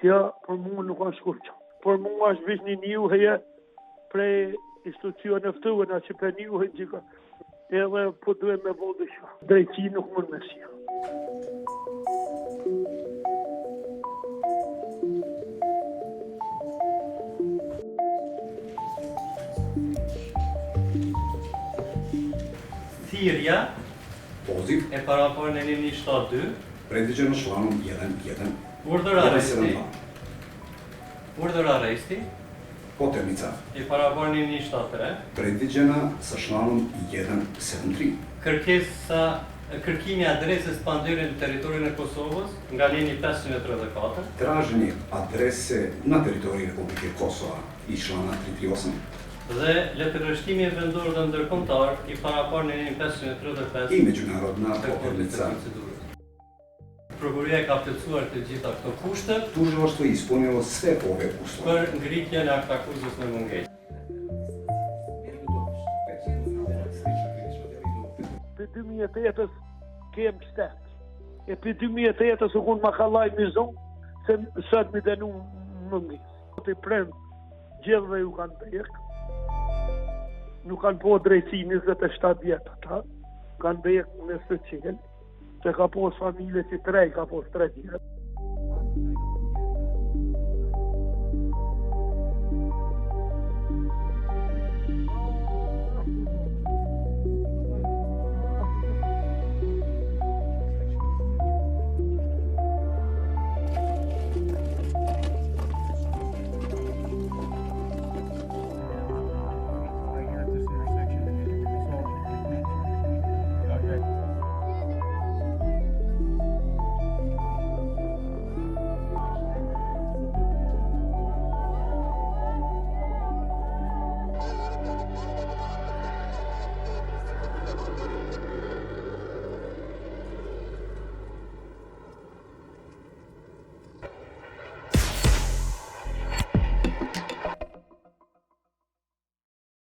Kjo për mua nuk ka shkurqa. Për mua është veç një njohje prej institucione ftuara që për njohje që ka. Edhe po duhet me bëu diçka. Drejtësi nuk mund me sjell. Thirrja Poziv e paraporën e 172 predviđeno članom 1.1. Urdhër arresti Poternica e paraporën e 173 predviđena sa članom 1.7.3. Kërkimi adresës pandere në territorin e Kosovës nga linji 534. Traženje adrese na teritoriji Republike Kosova i člana 338. Dhe letërrështimi e vendor dhe ndërkombëtar i paraporën e 535 I međunarodna poternica. Prokuroria ka plotësuar të gjitha këto kushte Tužilaštvo je ispunilo sve ove uslove. për ngritjen e aktakuzës me mungesë. Për 2008-ës kem shtet. E për 2008-ës u kun ma ka laj mizon, se sot mi denu mëngis. Të prem gjithve ju kanë bërk, nuk kanë po drejtësi 27 vjetë ata, kanë bërk në së qelë, se ka pos familje që 3, ka pos 3 vjetë.